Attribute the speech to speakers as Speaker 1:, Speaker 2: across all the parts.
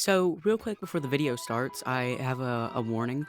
Speaker 1: So real quick before the video starts, I have a warning.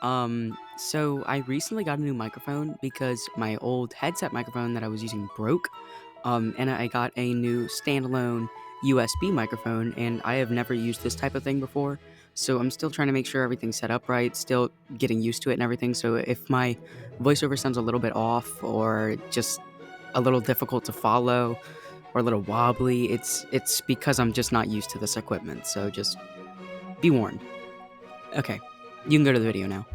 Speaker 1: So I recently got a new microphone because my old headset microphone that I was using broke. And I got a new standalone USB microphone, and I have never used this type of thing before. So I'm still trying to make sure everything's set up right, still getting used to it and everything. So if my voiceover sounds a little bit off or just a little difficult to follow or a little wobbly, it's because I'm just not used to this equipment. So just be warned. Okay, you can go to the video now.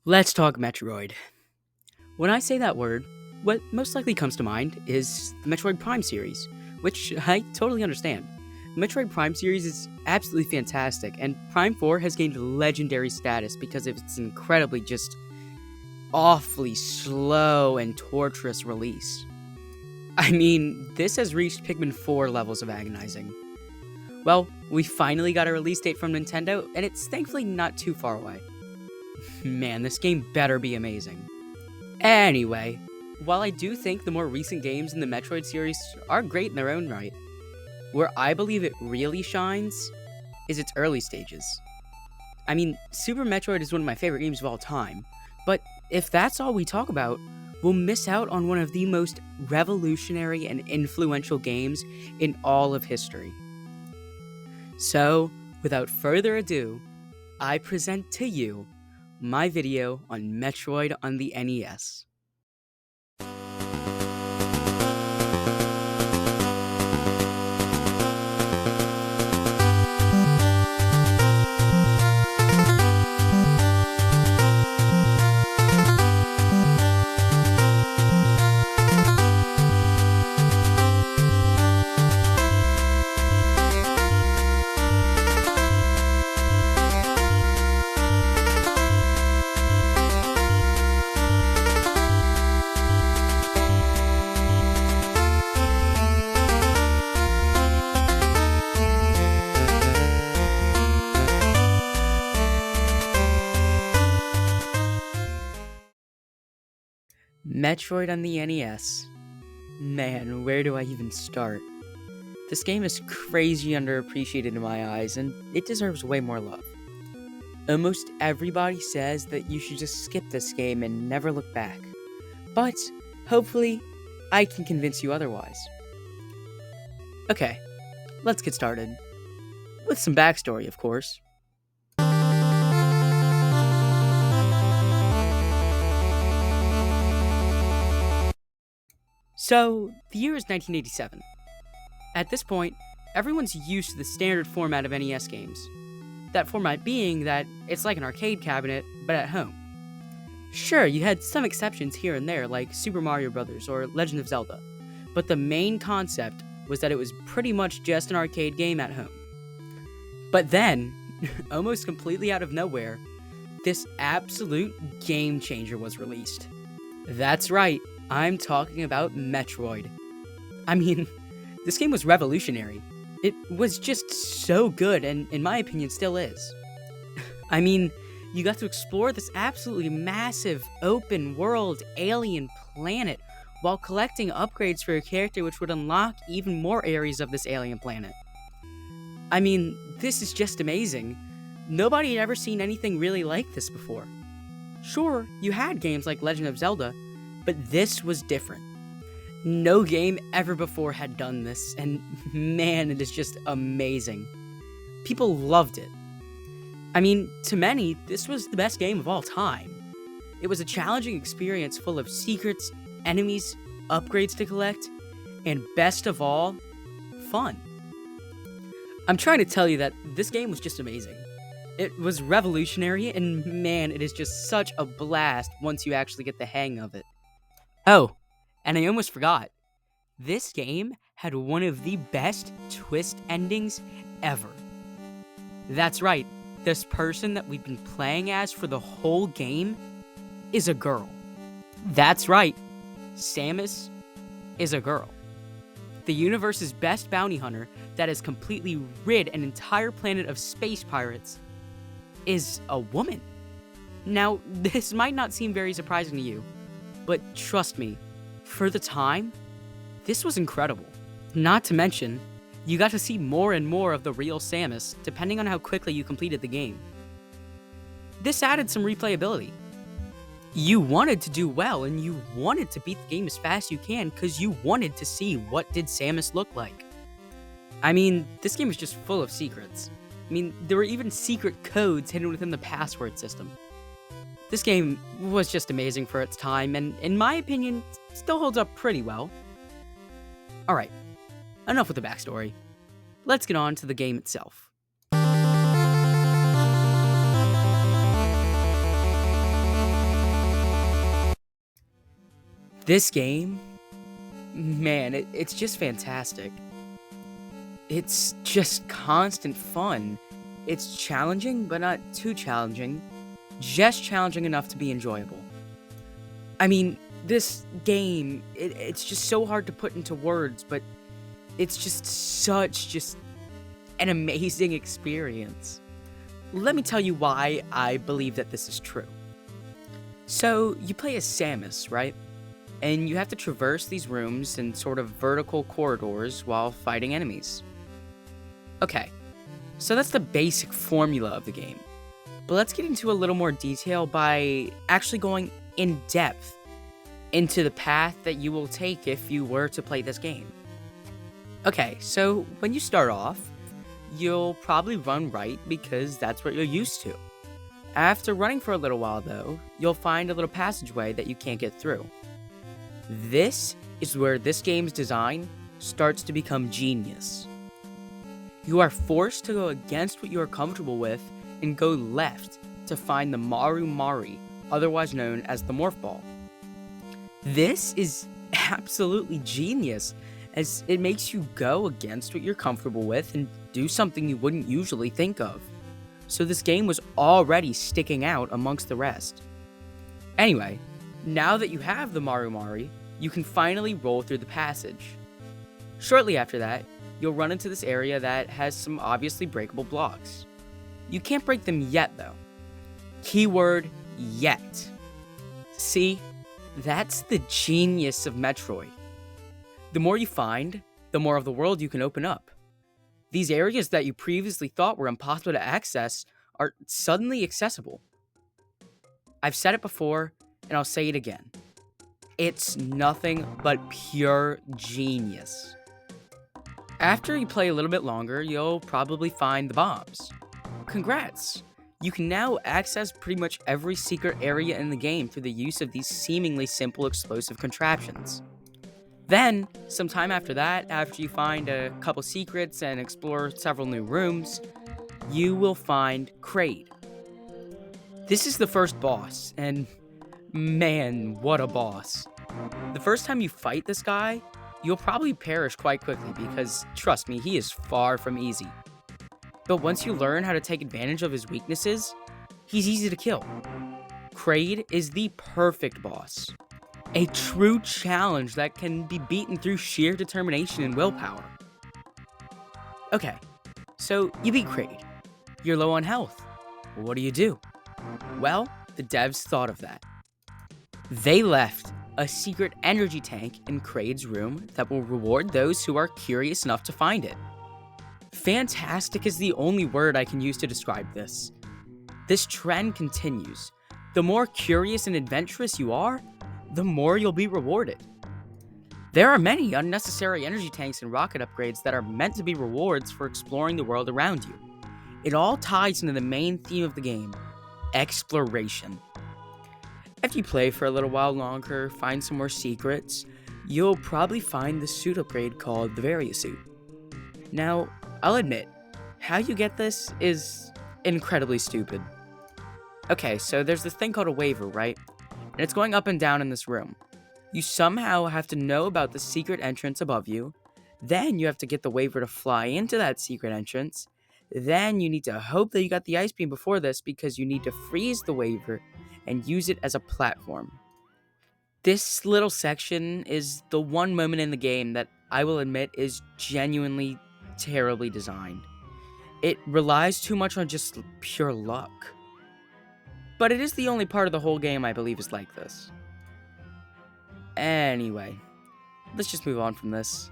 Speaker 1: Let's talk Metroid. When I say that word, what most likely comes to mind is the Metroid Prime series, which I totally understand. The Metroid Prime series is absolutely fantastic, and Prime 4 has gained legendary status because of its incredibly just awfully slow and torturous release. I mean, this has reached Pikmin 4 levels of agonizing. Well, we finally got a release date from Nintendo, and it's thankfully not too far away. Man, this game better be amazing. Anyway, while I do think the more recent games in the Metroid series are great in their own right, where I believe it really shines is its early stages. I mean, Super Metroid is one of my favorite games of all time, but if that's all we talk about, we'll miss out on one of the most revolutionary and influential games in all of history. So, without further ado, I present to you my video on Metroid on the NES. Metroid on the NES. Man, where do I even start? This game is crazy underappreciated in my eyes, and it deserves way more love. Almost everybody says that you should just skip this game and never look back. But, hopefully, I can convince you otherwise. Okay, let's get started. With some backstory, of course. So, the year is 1987. At this point, everyone's used to the standard format of NES games. That format being that it's like an arcade cabinet, but at home. Sure, you had some exceptions here and there, like Super Mario Bros. Or Legend of Zelda, but the main concept was that it was pretty much just an arcade game at home. But then, almost completely out of nowhere, this absolute game changer was released. That's right. I'm talking about Metroid. I mean, this game was revolutionary. It was just so good, and in my opinion, still is. I mean, you got to explore this absolutely massive, open world, alien planet while collecting upgrades for your character, which would unlock even more areas of this alien planet. I mean, this is just amazing. Nobody had ever seen anything really like this before. Sure, you had games like Legend of Zelda, but this was different. No game ever before had done this, and man, it is just amazing. People loved it. I mean, to many, this was the best game of all time. It was a challenging experience full of secrets, enemies, upgrades to collect, and best of all, fun. I'm trying to tell you that this game was just amazing. It was revolutionary, and man, it is just such a blast once you actually get the hang of it. Oh, and I almost forgot. This game had one of the best twist endings ever. That's right, this person that we've been playing as for the whole game is a girl. That's right, Samus is a girl. The universe's best bounty hunter that has completely rid an entire planet of space pirates is a woman. Now, this might not seem very surprising to you, but trust me, for the time, this was incredible. Not to mention, you got to see more and more of the real Samus depending on how quickly you completed the game. This added some replayability. You wanted to do well and you wanted to beat the game as fast as you can because you wanted to see what did Samus look like. I mean, this game is just full of secrets. I mean, there were even secret codes hidden within the password system. This game was just amazing for its time and, in my opinion, still holds up pretty well. Alright, enough with the backstory. Let's get on to the game itself. This game, man, it's just fantastic. It's just constant fun. It's challenging, but not too challenging. Just challenging enough to be enjoyable. I mean, this game, it's just so hard to put into words, but it's just an amazing experience. Let me tell you why I believe that this is true. So, you play as Samus, right? And you have to traverse these rooms in sort of vertical corridors while fighting enemies. Okay, so that's the basic formula of the game. But let's get into a little more detail by actually going in depth into the path that you will take if you were to play this game. Okay, so when you start off, you'll probably run right because that's what you're used to. After running for a little while though, you'll find a little passageway that you can't get through. This is where this game's design starts to become genius. You are forced to go against what you are comfortable with and go left to find the Maru Mari, otherwise known as the Morph Ball. This is absolutely genius, as it makes you go against what you're comfortable with and do something you wouldn't usually think of. So this game was already sticking out amongst the rest. Anyway, now that you have the Maru Mari, you can finally roll through the passage. Shortly after that, you'll run into this area that has some obviously breakable blocks. You can't break them yet though. Keyword, yet. See, that's the genius of Metroid. The more you find, the more of the world you can open up. These areas that you previously thought were impossible to access are suddenly accessible. I've said it before, and I'll say it again. It's nothing but pure genius. After you play a little bit longer, you'll probably find the bombs. Congrats! You can now access pretty much every secret area in the game through the use of these seemingly simple explosive contraptions. Then, sometime after that, after you find a couple secrets and explore several new rooms, you will find Kraid. This is the first boss, and man, what a boss. The first time you fight this guy, you'll probably perish quite quickly because, trust me, he is far from easy. But once you learn how to take advantage of his weaknesses, he's easy to kill. Kraid is the perfect boss. A true challenge that can be beaten through sheer determination and willpower. Okay, so you beat Kraid. You're low on health. What do? Well, the devs thought of that. They left a secret energy tank in Kraid's room that will reward those who are curious enough to find it. Fantastic is the only word I can use to describe this. This trend continues. The more curious and adventurous you are, the more you'll be rewarded. There are many unnecessary energy tanks and rocket upgrades that are meant to be rewards for exploring the world around you. It all ties into the main theme of the game, exploration. After you play for a little while longer, find some more secrets, you'll probably find the suit upgrade called the Varia suit. Now, I'll admit, how you get this is incredibly stupid. Okay, so there's this thing called a waiver, right? And it's going up and down in this room. You somehow have to know about the secret entrance above you, then you have to get the waiver to fly into that secret entrance, then you need to hope that you got the ice beam before this because you need to freeze the waiver and use it as a platform. This little section is the one moment in the game that I will admit is genuinely terribly designed. It relies too much on just pure luck. But it is the only part of the whole game I believe is like this. Anyway, let's just move on from this.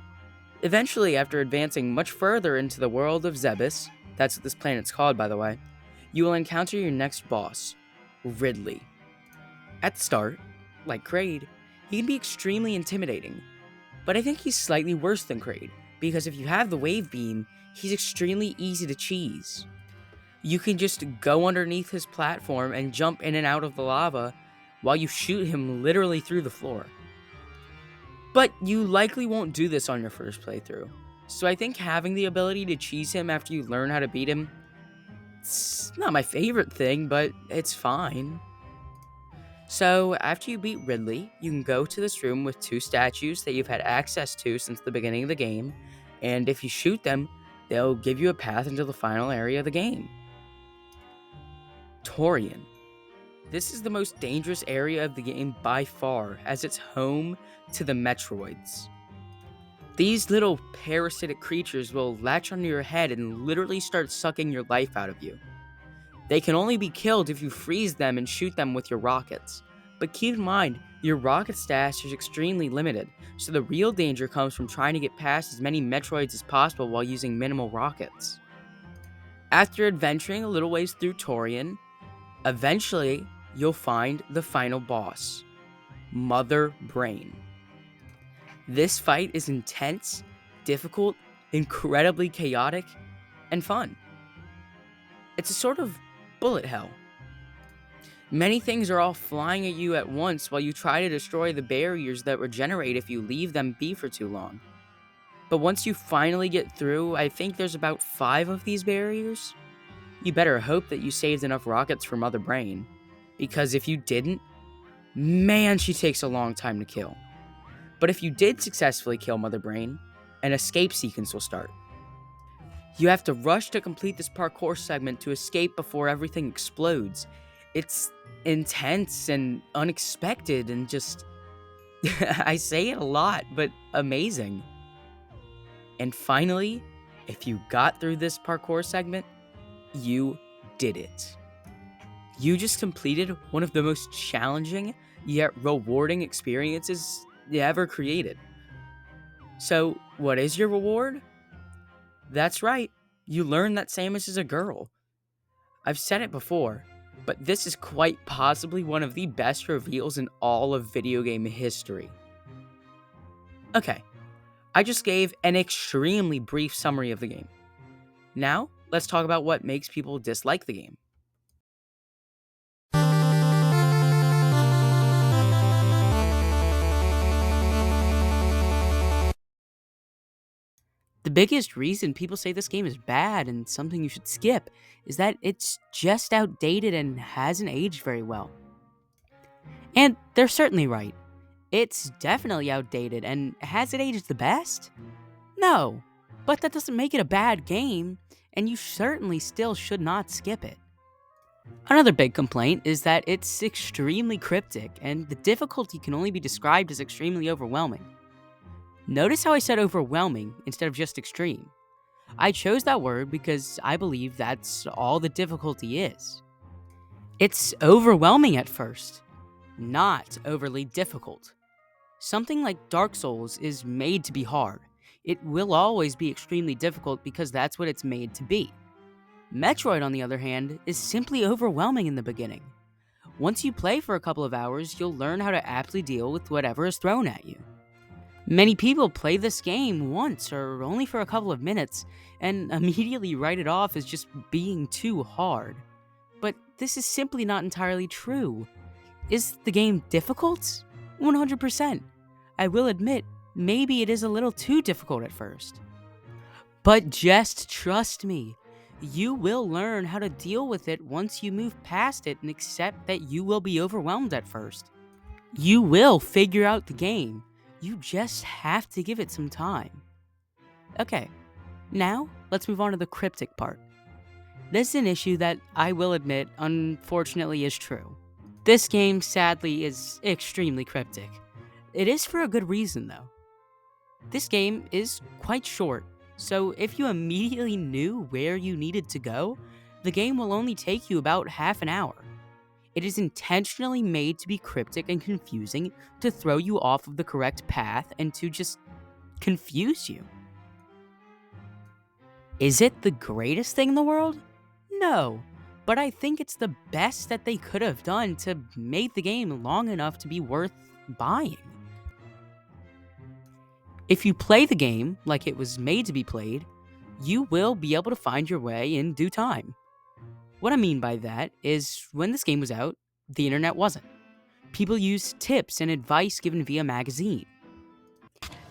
Speaker 1: Eventually, after advancing much further into the world of Zebes, that's what this planet's called by the way, you will encounter your next boss, Ridley. At the start, like Kraid, he can be extremely intimidating, but I think he's slightly worse than Kraid, because if you have the wave beam, he's extremely easy to cheese. You can just go underneath his platform and jump in and out of the lava while you shoot him literally through the floor. But you likely won't do this on your first playthrough, so I think having the ability to cheese him after you learn how to beat him, it's not my favorite thing, but it's fine. So, after you beat Ridley, you can go to this room with 2 statues that you've had access to since the beginning of the game, and if you shoot them, they'll give you a path into the final area of the game. Torian. This is the most dangerous area of the game by far, as it's home to the Metroids. These little parasitic creatures will latch onto your head and literally start sucking your life out of you. They can only be killed if you freeze them and shoot them with your rockets. But keep in mind, your rocket stash is extremely limited, so the real danger comes from trying to get past as many Metroids as possible while using minimal rockets. After adventuring a little ways through Torian, eventually you'll find the final boss, Mother Brain. This fight is intense, difficult, incredibly chaotic, and fun. It's a sort of bullet hell. Many things are all flying at you at once while you try to destroy the barriers that regenerate if you leave them be for too long. But once you finally get through, I think there's about 5 of these barriers. You better hope that you saved enough rockets for Mother Brain, because if you didn't, man, she takes a long time to kill. But if you did successfully kill Mother Brain, an escape sequence will start. You have to rush to complete this parkour segment to escape before everything explodes. It's intense and unexpected and just, I say it a lot, but amazing. And finally, if you got through this parkour segment, you did it. You just completed one of the most challenging yet rewarding experiences you ever created. So, what is your reward? That's right, you learn that Samus is a girl. I've said it before, but this is quite possibly one of the best reveals in all of video game history. Okay, I just gave an extremely brief summary of the game. Now, let's talk about what makes people dislike the game. The biggest reason people say this game is bad and something you should skip is that it's just outdated and hasn't aged very well. And they're certainly right. It's definitely outdated, and has it aged the best? No, but that doesn't make it a bad game, and you certainly still should not skip it. Another big complaint is that it's extremely cryptic, and the difficulty can only be described as extremely overwhelming. Notice how I said overwhelming instead of just extreme. I chose that word because I believe that's all the difficulty is. It's overwhelming at first, not overly difficult. Something like Dark Souls is made to be hard. It will always be extremely difficult because that's what it's made to be. Metroid, on the other hand, is simply overwhelming in the beginning. Once you play for a couple of hours, you'll learn how to aptly deal with whatever is thrown at you. Many people play this game once or only for a couple of minutes and immediately write it off as just being too hard. But this is simply not entirely true. Is the game difficult? 100%. I will admit, maybe it is a little too difficult at first. But just trust me, you will learn how to deal with it once you move past it and accept that you will be overwhelmed at first. You will figure out the game. You just have to give it some time. Okay, now let's move on to the cryptic part. This is an issue that I will admit, unfortunately, is true. This game, sadly, is extremely cryptic. It is for a good reason, though. This game is quite short, so if you immediately knew where you needed to go, the game will only take you about half an hour. It is intentionally made to be cryptic and confusing to throw you off of the correct path and to just confuse you. Is it the greatest thing in the world? No, but I think it's the best that they could have done to make the game long enough to be worth buying. If you play the game like it was made to be played, you will be able to find your way in due time. What I mean by that is when this game was out, the internet wasn't. People used tips and advice given via magazine.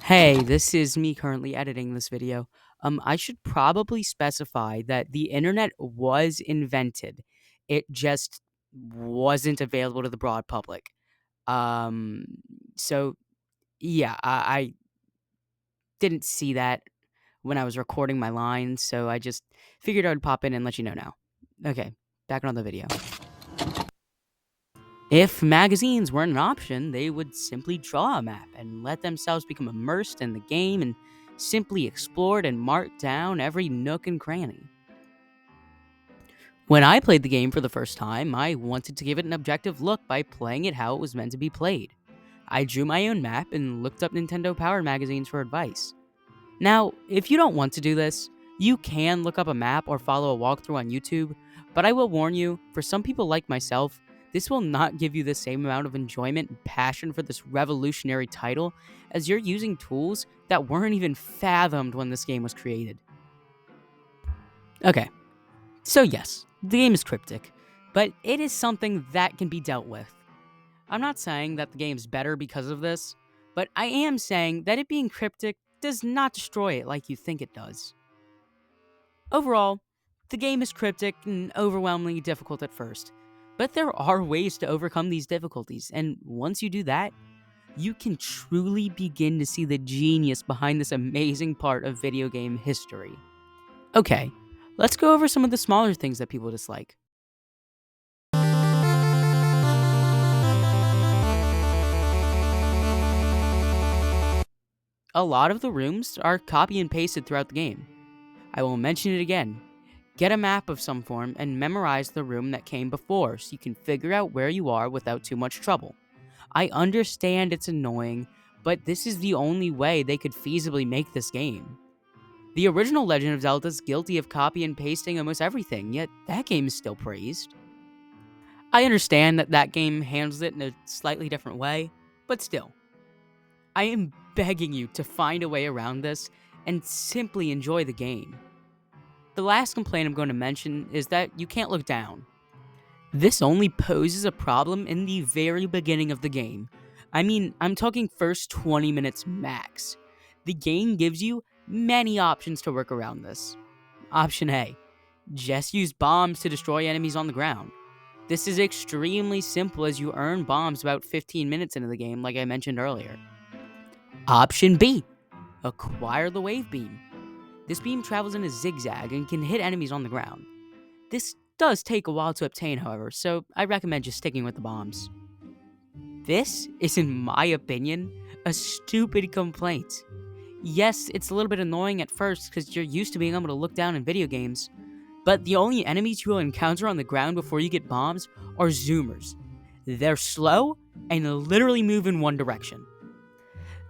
Speaker 1: Hey, this is me currently editing this video. I should probably specify that the internet was invented. It just wasn't available to the broad public. Um, so yeah, I didn't see that when I was recording my lines, so I just figured I'd pop in and let you know now. Okay, back on the video. If magazines weren't an option, they would simply draw a map and let themselves become immersed in the game and simply explored and marked down every nook and cranny. When I played the game for the first time, I wanted to give it an objective look by playing it how it was meant to be played. I drew my own map and looked up Nintendo Power magazines for advice. Now, if you don't want to do this, you can look up a map or follow a walkthrough on YouTube, but I will warn you, for some people like myself, this will not give you the same amount of enjoyment and passion for this revolutionary title as you're using tools that weren't even fathomed when this game was created. Okay, so yes, the game is cryptic, but it is something that can be dealt with. I'm not saying that the game's better because of this, but I am saying that it being cryptic does not destroy it like you think it does. Overall, the game is cryptic and overwhelmingly difficult at first, but there are ways to overcome these difficulties, and once you do that, you can truly begin to see the genius behind this amazing part of video game history. Okay, let's go over some of the smaller things that people dislike. A lot of the rooms are copy and pasted throughout the game. I will mention it again. Get a map of some form and memorize the room that came before so you can figure out where you are without too much trouble. I understand it's annoying, but this is the only way they could feasibly make this game. The original Legend of Zelda is guilty of copy and pasting almost everything, yet that game is still praised. I understand that that game handles it in a slightly different way, but still. I am begging you to find a way around this and simply enjoy the game. The last complaint I'm going to mention is that you can't look down. This only poses a problem in the very beginning of the game. I mean, I'm talking first 20 minutes max. The game gives you many options to work around this. Option A, just use bombs to destroy enemies on the ground. This is extremely simple as you earn bombs about 15 minutes into the game, like I mentioned earlier. Option B, acquire the wave beam. This beam travels in a zigzag and can hit enemies on the ground. This does take a while to obtain, however, so I recommend just sticking with the bombs. This is, in my opinion, a stupid complaint. Yes, it's a little bit annoying at first because you're used to being able to look down in video games, but the only enemies you will encounter on the ground before you get bombs are zoomers. They're slow and literally move in one direction.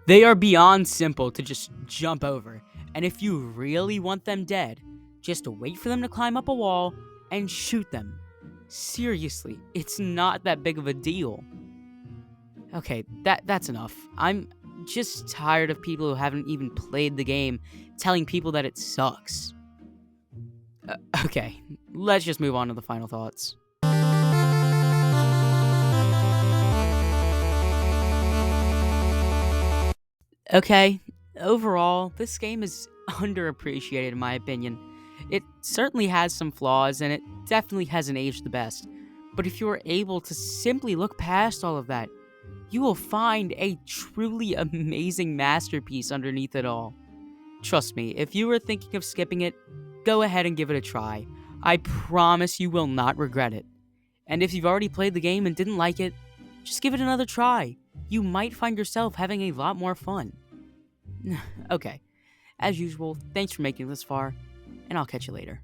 Speaker 1: They are beyond simple to just jump over, and if you really want them dead, just wait for them to climb up a wall and shoot them. Seriously, it's not that big of a deal. Okay, that's enough. I'm just tired of people who haven't even played the game telling people that it sucks. Okay, let's just move on to the final thoughts. Okay, overall, this game is underappreciated in my opinion. It certainly has some flaws, and it definitely hasn't aged the best. But if you are able to simply look past all of that, you will find a truly amazing masterpiece underneath it all. Trust me, if you were thinking of skipping it, go ahead and give it a try. I promise you will not regret it. And if you've already played the game and didn't like it, just give it another try. You might find yourself having a lot more fun. Okay, as usual, thanks for making it this far, and I'll catch you later.